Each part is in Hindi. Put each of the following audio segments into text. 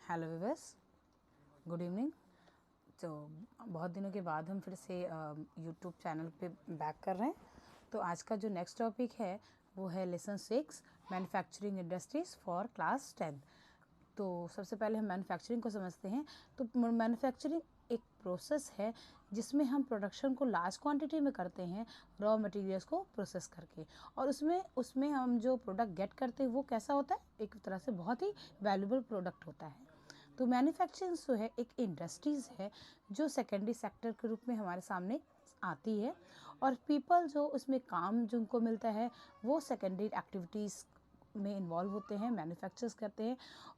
Hello viewers, good evening. तो बहुत दिनों के बाद हम फिर से यूट्यूब चैनल पे बैक कर रहे हैं। तो आज का जो नेक्स्ट टॉपिक है वो है lesson 6 manufacturing industries for class 10। तो सबसे पहले हम मैन्युफैक्चरिंग को समझते हैं। तो मैन्युफैक्चरिंग एक प्रोसेस है जिसमें हम प्रोडक्शन को लार्ज क्वांटिटी में करते हैं रॉ मटेरियल्स को प्रोसेस करके, और उसमें हम जो प्रोडक्ट गेट करते हैं वो कैसा होता है, एक तरह से बहुत ही वैल्यूबल प्रोडक्ट होता है। तो मैन्युफैक्चरिंग जो है एक इंडस्ट्रीज़ है जो सेकेंडरी सेक्टर के रूप में हमारे सामने आती है, और पीपल जो उसमें काम जो उनको मिलता है वो सेकेंडरी एक्टिविटीज़ में इन्वॉल्व होते हैं, मैन्युफैक्चर्स करते हैं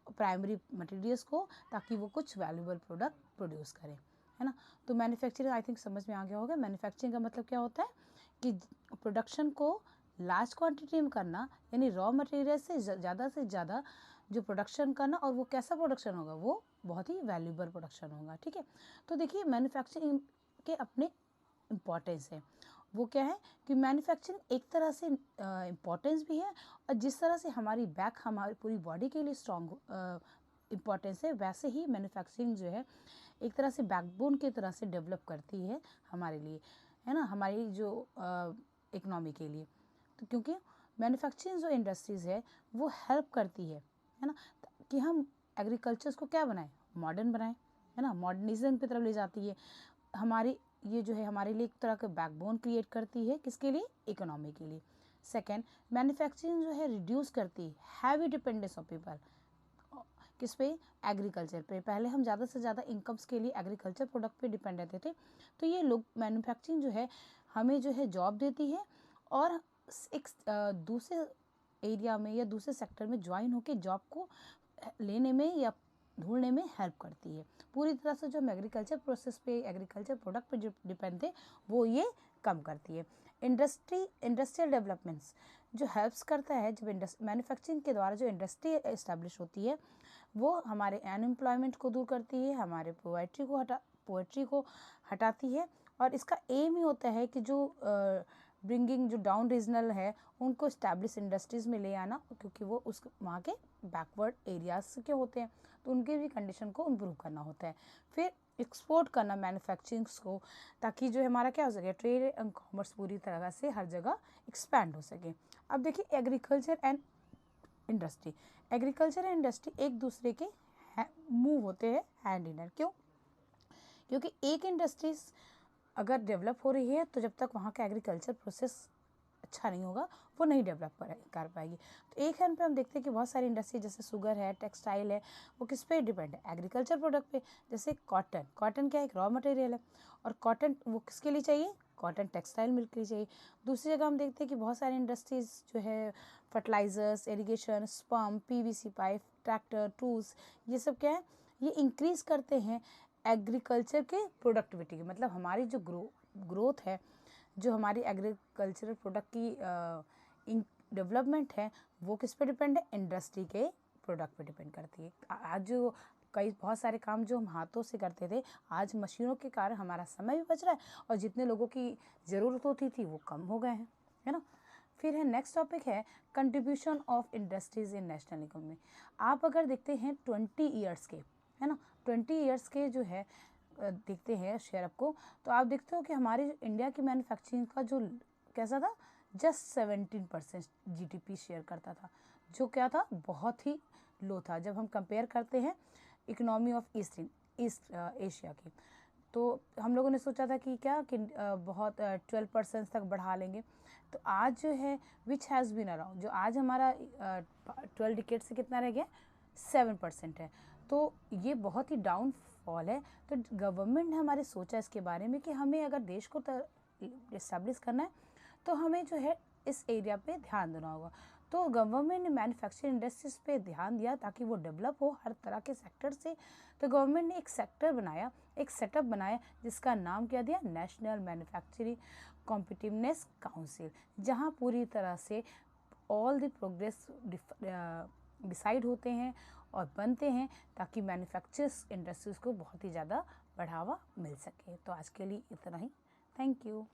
प्राइमरी मटेरियल्स को, ताकि वो कुछ वैल्यूबल प्रोडक्ट प्रोड्यूस करें, है ना। तो मैन्युफैक्चरिंग आई थिंक समझ में आ गया होगा। मैन्युफैक्चरिंग का मतलब क्या होता है कि प्रोडक्शन को लार्ज क्वांटिटी में करना, यानी रॉ मटेरियल से ज़्यादा जो प्रोडक्शन करना, और वो कैसा प्रोडक्शन होगा, वो बहुत ही वैल्यूबल प्रोडक्शन होगा। ठीक है, तो देखिए मैन्युफैक्चरिंग के अपने इम्पॉर्टेंस है। वो क्या है कि मैन्युफैक्चरिंग एक तरह से इम्पॉर्टेंस भी है, और जिस तरह से हमारी हमारी पूरी बॉडी के लिए स्ट्रॉन्ग इम्पॉर्टेंस है, वैसे ही मैन्युफैक्चरिंग जो है एक तरह से बैकबोन की तरह से डेवलप करती है हमारे लिए, है ना, हमारी जो इकोनॉमी के लिए। तो क्योंकि मैन्युफैक्चरिंग जो इंडस्ट्रीज़ है वो हेल्प करती है ना, कि हम एग्रीकल्चर को क्या बनाएं, मॉडर्न बनाएं, है ना, मॉडर्निज्म की तरफ ले जाती है। हमारी ये जो है हमारे लिए एक तरह का बैकबोन क्रिएट करती है, किसके लिए, इकोनॉमी के लिए। सेकेंड, मैन्युफैक्चरिंग जो है रिड्यूस करती है हैवी डिपेंडेंस ऑफ पीपल, किस पे, एग्रीकल्चर पे। पहले हम ज़्यादा से ज़्यादा इनकम्स के लिए एग्रीकल्चर प्रोडक्ट पे डिपेंड रहते थे। तो ये लोग मैन्युफैक्चरिंग जो है हमें जो है जॉब देती है, और एक दूसरे एरिया में या दूसरे सेक्टर में ज्वाइन होकर जॉब को लेने में या ढूंढने में हेल्प करती है। पूरी तरह से जो हम एग्रीकल्चर प्रोसेस पे, एग्रीकल्चर प्रोडक्ट पे जो डिपेंड थे वो ये कम करती है। इंडस्ट्रियल डेवलपमेंट्स जो हेल्प्स करता है, जब मैन्युफैक्चरिंग के द्वारा जो इंडस्ट्री इस्टेब्लिश होती है वो हमारे अनएम्प्लॉयमेंट को दूर करती है, हमारे पोवर्टी को हटाती है, और इसका एम ही होता है कि जो ब्रिंगिंग जो डाउन रीजनल है उनको इस्टेब्लिश इंडस्ट्रीज़ में ले आना, क्योंकि वो उस वहाँ के बैकवर्ड एरियाज के होते हैं, तो उनके भी कंडीशन को इम्प्रूव करना होता है। फिर एक्सपोर्ट करना मैन्युफैक्चरिंग्स को, ताकि जो हमारा क्या हो सके, ट्रेड एंड कॉमर्स पूरी तरह से हर जगह एक्सपैंड हो सके। अब देखिए agriculture and industry, agriculture and industry एक दूसरे के मूव होते हैं हैंड इन हैंड। क्यों? क्योंकि एक इंडस्ट्रीज अगर डेवलप हो रही है तो जब तक वहाँ का एग्रीकल्चर प्रोसेस अच्छा नहीं होगा वो नहीं डेवलप कर पाएगी। तो एक हैंड पे हम देखते हैं कि बहुत सारी इंडस्ट्री जैसे शुगर है, टेक्सटाइल है, वो किस पे डिपेंड है, एग्रीकल्चर प्रोडक्ट पे। जैसे कॉटन क्या है, एक रॉ मटेरियल है, और कॉटन वो किसके लिए चाहिए, कॉटन टेक्सटाइल मिल के लिए चाहिए। दूसरी जगह हम देखते हैं कि बहुत सारी इंडस्ट्रीज जो है fertilisers, irrigation, स्पम्प, PVC pipe, tractor, tools, ये सब क्या है, ये इंक्रीज करते हैं एग्रीकल्चर के प्रोडक्टिविटी की। मतलब हमारी जो ग्रोथ है, जो हमारी एग्रीकल्चरल प्रोडक्ट की डेवलपमेंट है, वो किस पे डिपेंड है, इंडस्ट्री के प्रोडक्ट पे डिपेंड करती है। आज जो बहुत सारे काम जो हम हाथों से करते थे, आज मशीनों के कारण हमारा समय भी बच रहा है, और जितने लोगों की ज़रूरत होती थी वो कम हो गए हैं, है ना। फिर है नेक्स्ट टॉपिक है contribution of industries in national economy. आप अगर देखते हैं 20 ईयर्स के, है ना, 20 ईयर्स के जो है देखते हैं शेयर आपको, तो आप देखते हो कि हमारे इंडिया की मैन्युफैक्चरिंग का जो कैसा था, जस्ट 17% जीडीपी शेयर करता था, जो क्या था, बहुत ही लो था जब हम कंपेयर करते हैं इकोनॉमी ऑफ ईस्ट एशिया की। तो हम लोगों ने सोचा था कि क्या कि बहुत 12% तक बढ़ा लेंगे। तो आज जो है विच हैज़ बीन अराउंड, जो आज हमारा 12 डिकेड से कितना रह गया, 7% है। तो ये बहुत ही डाउनफॉल है। तो गवर्नमेंट ने हमारे सोचा इसके बारे में कि हमें अगर देश को इस्टेब्लिश करना है तो हमें जो है इस एरिया पे ध्यान देना होगा। तो गवर्नमेंट ने मैन्युफैक्चरिंग इंडस्ट्रीज पे ध्यान दिया ताकि वो डेवलप हो हर तरह के सेक्टर से। तो गवर्नमेंट ने एक सेक्टर बनाया, एक सेटअप बनाया, जिसका नाम क्या दिया, नेशनल मैन्युफैक्चरिंग कॉम्पिटिटिवनेस काउंसिल, जहाँ पूरी तरह से ऑल द प्रोग्रेस डिसाइड होते हैं और बनते हैं, ताकि मैन्युफैक्चर्स इंडस्ट्रीज़ को बहुत ही ज़्यादा बढ़ावा मिल सके। तो आज के लिए इतना ही, थैंक यू।